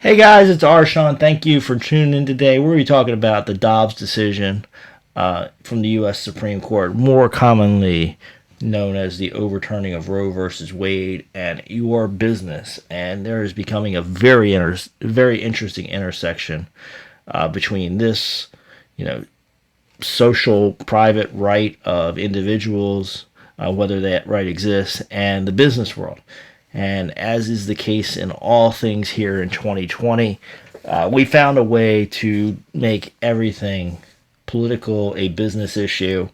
Hey guys, it's Shawn. Thank you for tuning in today. We're going to be talking about the Dobbs decision from the U.S. Supreme Court, more commonly known as the overturning of Roe versus Wade and your business. And there is becoming a very interesting intersection between this, you know, social private right of individuals, whether that right exists, and the business world. And as is the case in all things here in 2020, we found a way to make everything political a business issue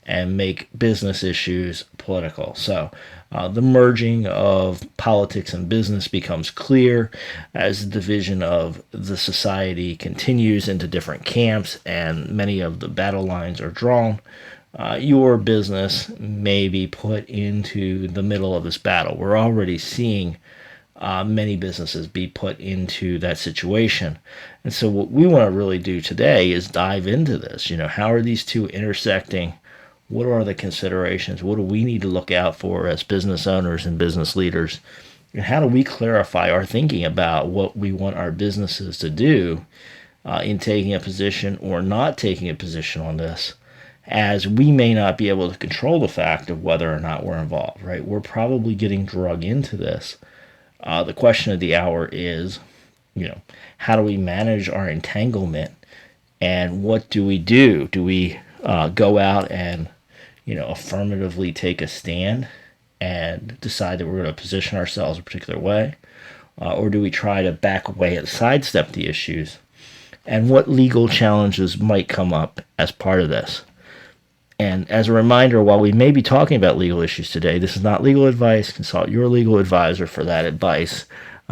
and make business issues political. So the merging of politics and business becomes clear as the division of the society continues into different camps and many of the battle lines are drawn. Your business may be put into the middle of this battle. We're already seeing many businesses be put into that situation. And so, what we want to really do today is dive into this. How are these two intersecting? What are the considerations? What do we need to look out for as business owners and business leaders? And how do we clarify our thinking about what we want our businesses to do in taking a position or not taking a position on this? As we may not be able to control the fact of whether or not we're involved, right? We're probably getting drug into this. The question of the hour is, how do we manage our entanglement and what do we do? Do we go out and, affirmatively take a stand and decide that we're going to position ourselves a particular way? Or do we try to back away and sidestep the issues? And what legal challenges might come up as part of this? And as a reminder, while we may be talking about legal issues today, this is not legal advice. Consult your legal advisor for that advice.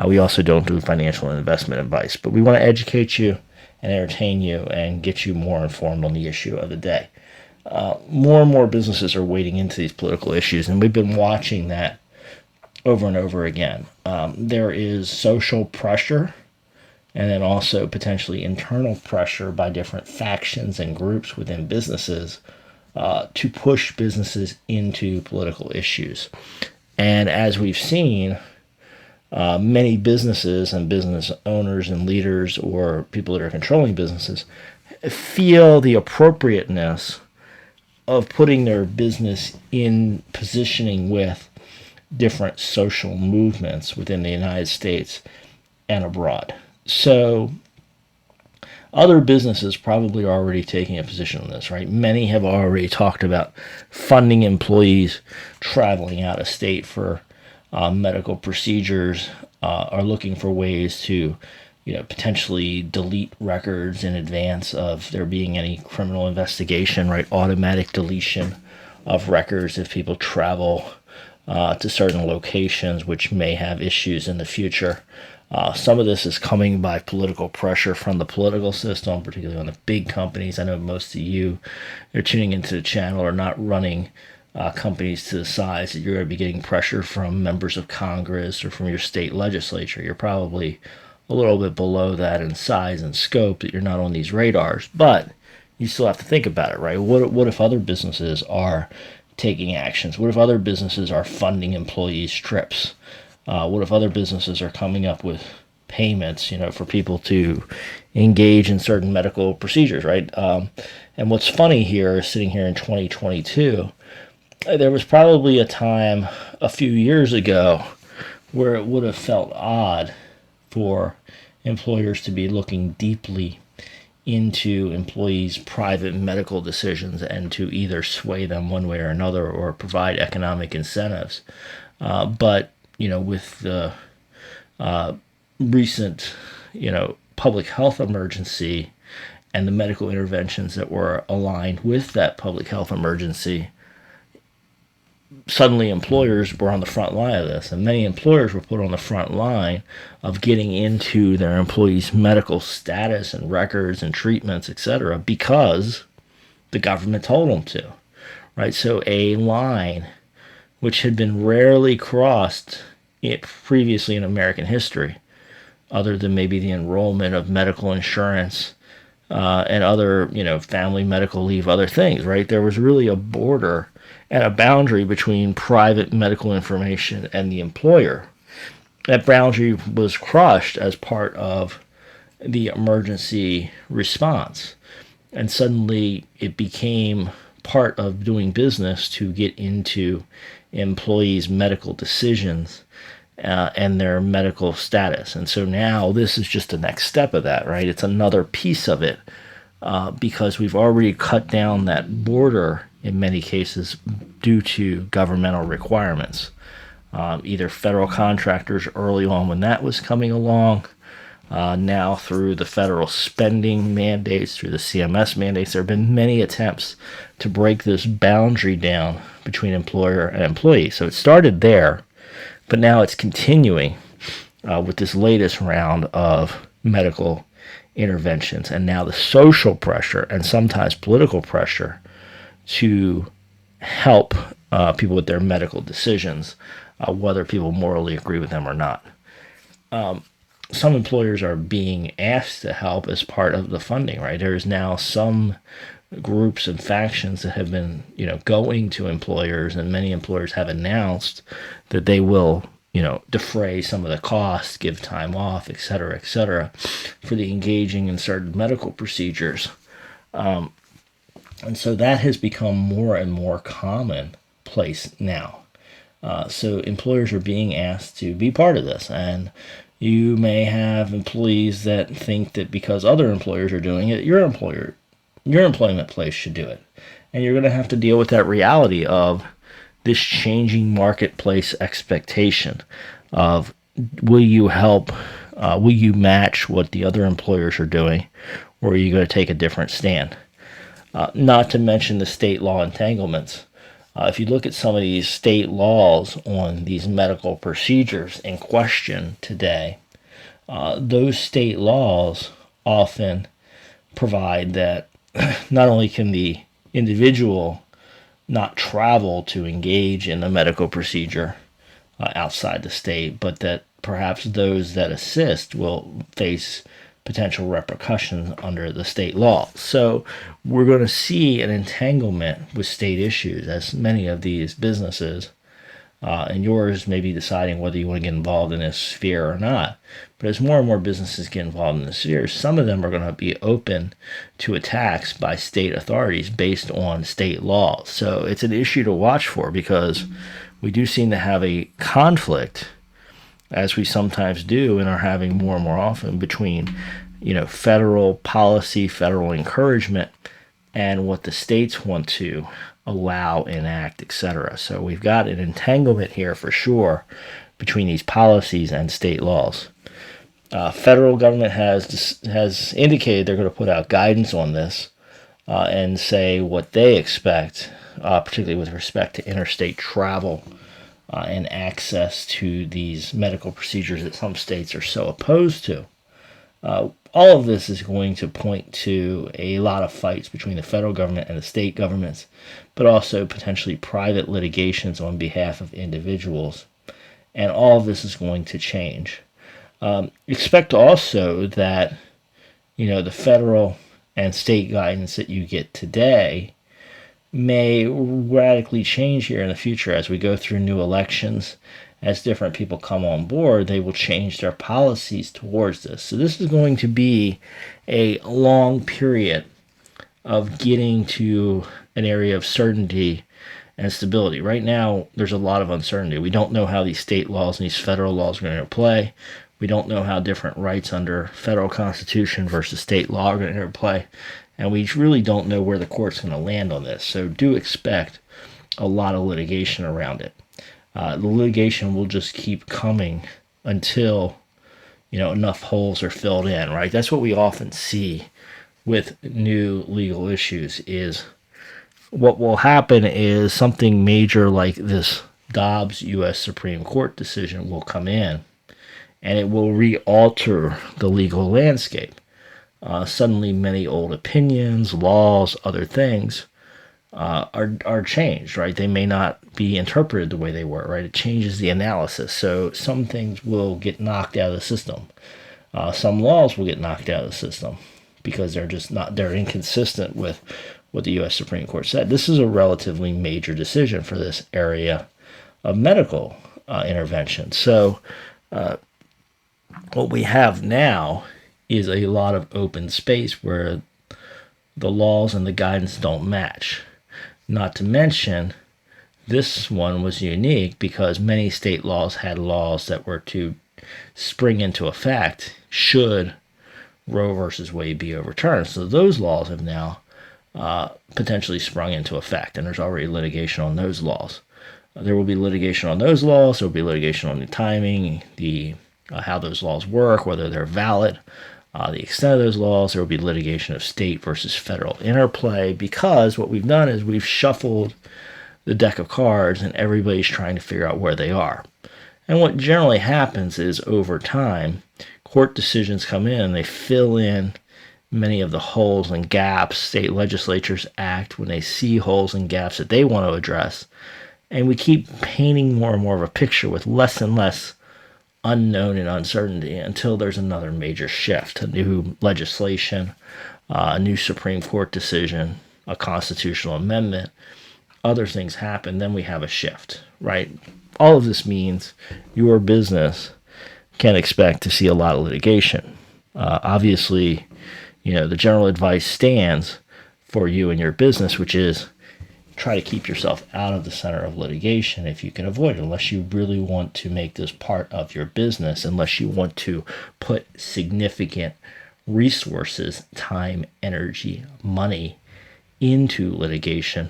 We also don't do financial and investment advice, but we want to educate you and entertain you and get you more informed on the issue of the day. More and more businesses are wading into these political issues, and we've been watching that over and over again. There is social pressure and then also potentially internal pressure by different factions and groups within businesses to push businesses into political issues. And as we've seen, many businesses and business owners and leaders or people that are controlling businesses feel the appropriateness of putting their business in positioning with different social movements within the United States and abroad. So other businesses probably are already taking a position on this, right? Many have already talked about funding employees traveling out of state for medical procedures, are looking for ways to, potentially delete records in advance of there being any criminal investigation, right? Automatic deletion of records if people travel to certain locations, which may have issues in the future. Some of this is coming by political pressure from the political system, particularly on the big companies. I know most of you that are tuning into the channel are not running companies to the size that you're going to be getting pressure from members of Congress or from your state legislature. You're probably a little bit below that in size and scope, that you're not on these radars. But you still have to think about it, right? What if other businesses are taking actions? What if other businesses are funding employees' trips? What if other businesses are coming up with payments, for people to engage in certain medical procedures, right? And what's funny here is sitting here in 2022, there was probably a time a few years ago where it would have felt odd for employers to be looking deeply into employees' private medical decisions and to either sway them one way or another or provide economic incentives. But with the recent, public health emergency and the medical interventions that were aligned with that public health emergency, suddenly employers were on the front line of this, and many employers were put on the front line of getting into their employees' medical status and records and treatments, etc., because the government told them to, right? So a line which had been rarely crossed previously in American history, other than maybe the enrollment of medical insurance and other, family medical leave, other things, right? There was really a border and a boundary between private medical information and the employer. that boundary was crushed as part of the emergency response. And suddenly it became part of doing business to get into employees' medical decisions and their medical status. And so now this is just the next step of that, right? It's another piece of it because we've already cut down that border in many cases due to governmental requirements. Either federal contractors early on when that was coming along, now through the federal spending mandates, through the CMS mandates, there have been many attempts to break this boundary down between employer and employee. So it started there, but now it's continuing with this latest round of medical interventions, and now the social pressure and sometimes political pressure to help people with their medical decisions, whether people morally agree with them or not. Some employers are being asked to help as part of the funding, right? There's now some groups and factions that have been, going to employers, and many employers have announced that they will, defray some of the costs, give time off, et cetera, for the engaging in certain medical procedures. And so that has become more and more commonplace now. So employers are being asked to be part of this, and you may have employees that think that because other employers are doing it, your employment place should do it. And you're going to have to deal with that reality of this changing marketplace expectation of will you help, will you match what the other employers are doing, or are you going to take a different stand? Not to mention the state law entanglements. If you look at some of these state laws on these medical procedures in question today, those state laws often provide that not only can the individual not travel to engage in a medical procedure outside the state, but that perhaps those that assist will face potential repercussions under the state law. So we're going to see an entanglement with state issues as many of these businesses, and yours may be deciding whether you want to get involved in this sphere or not. But as more and more businesses get involved in this sphere, some of them are going to be open to attacks by state authorities based on state laws. So it's an issue to watch for, because we do seem to have a conflict, as we sometimes do and are having more and more often, between federal policy, federal encouragement, and what the states want to allow, enact, etc. So we've got an entanglement here for sure between these policies and state laws. Federal government has indicated they're going to put out guidance on this and say what they expect, particularly with respect to interstate travel and access to these medical procedures that some states are so opposed to. All of this is going to point to a lot of fights between the federal government and the state governments, but also potentially private litigations on behalf of individuals. And all of this is going to change. Expect also that, the federal and state guidance that you get today may radically change here in the future as we go through new elections. As different people come on board, they will change their policies towards this. So this is going to be a long period of getting to an area of certainty and stability. Right now, there's a lot of uncertainty. We don't know how these state laws and these federal laws are going to play. We don't know how different rights under federal constitution versus state law are going to interplay. And we really don't know where the court's going to land on this. So do expect a lot of litigation around it. The litigation will just keep coming until, enough holes are filled in, right? That's what we often see with new legal issues. Is what will happen is something major like this Dobbs U.S. Supreme Court decision will come in, and it will re-alter the legal landscape. Suddenly many old opinions, laws, other things are changed, right? They may not be interpreted the way they were, right? It changes the analysis. So some things will get knocked out of the system. Some laws will get knocked out of the system because they're inconsistent with what the U.S. Supreme Court said. This is a relatively major decision for this area of medical intervention. So What we have now is a lot of open space where the laws and the guidance don't match. Not to mention, this one was unique because many state laws had laws that were to spring into effect should Roe versus Wade be overturned. So those laws have now potentially sprung into effect, and there's already litigation on those laws. There will be litigation on those laws. There will be litigation on the timing, the how those laws work, whether they're valid, the extent of those laws. There will be litigation of state versus federal interplay, because what we've done is we've shuffled the deck of cards and everybody's trying to figure out where they are. And what generally happens is over time, court decisions come in and they fill in many of the holes and gaps. State legislatures act when they see holes and gaps that they want to address. And we keep painting more and more of a picture with less and less unknown and uncertainty until there's another major shift, a new legislation, a new Supreme Court decision, a constitutional amendment, other things happen, then we have a shift, right? All of this means your business can expect to see a lot of litigation. Obviously, the general advice stands for you and your business, which is try to keep yourself out of the center of litigation if you can avoid it, unless you really want to make this part of your business, unless you want to put significant resources, time, energy, money into litigation.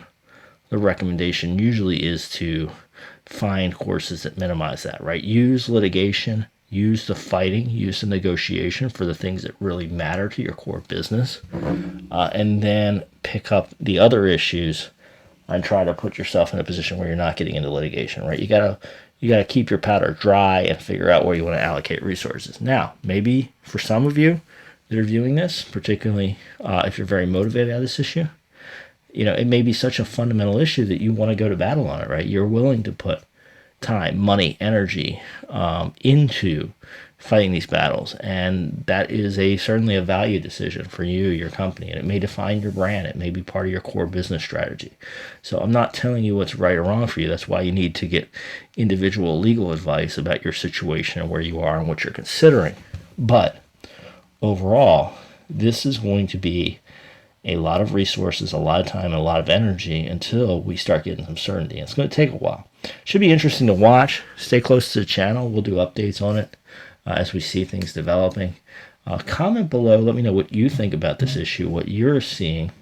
The recommendation usually is to find courses that minimize that, right? Use litigation, use the fighting, use the negotiation for the things that really matter to your core business, and then pick up the other issues and try to put yourself in a position where you're not getting into litigation, right? You gotta keep your powder dry and figure out where you want to allocate resources. Now, maybe for some of you that are viewing this, particularly if you're very motivated by this issue, it may be such a fundamental issue that you want to go to battle on it, right? You're willing to put time, money, energy into fighting these battles. And that is certainly a value decision for you, your company, and it may define your brand. It may be part of your core business strategy. So I'm not telling you what's right or wrong for you. That's why you need to get individual legal advice about your situation and where you are and what you're considering. But overall, this is going to be a lot of resources, a lot of time, and a lot of energy until we start getting some certainty. It's going to take a while. Should be interesting to watch. Stay close to the channel. We'll do updates on it as we see things developing. Comment below. Let me know what you think about this issue, what you're seeing.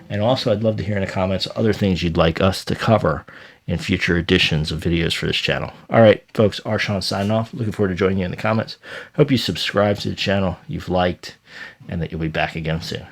And also, I'd love to hear in the comments other things you'd like us to cover in future editions of videos for this channel. All right, folks, Shawn signing off. Looking forward to joining you in the comments. Hope you subscribe to the channel, you've liked, and that you'll be back again soon.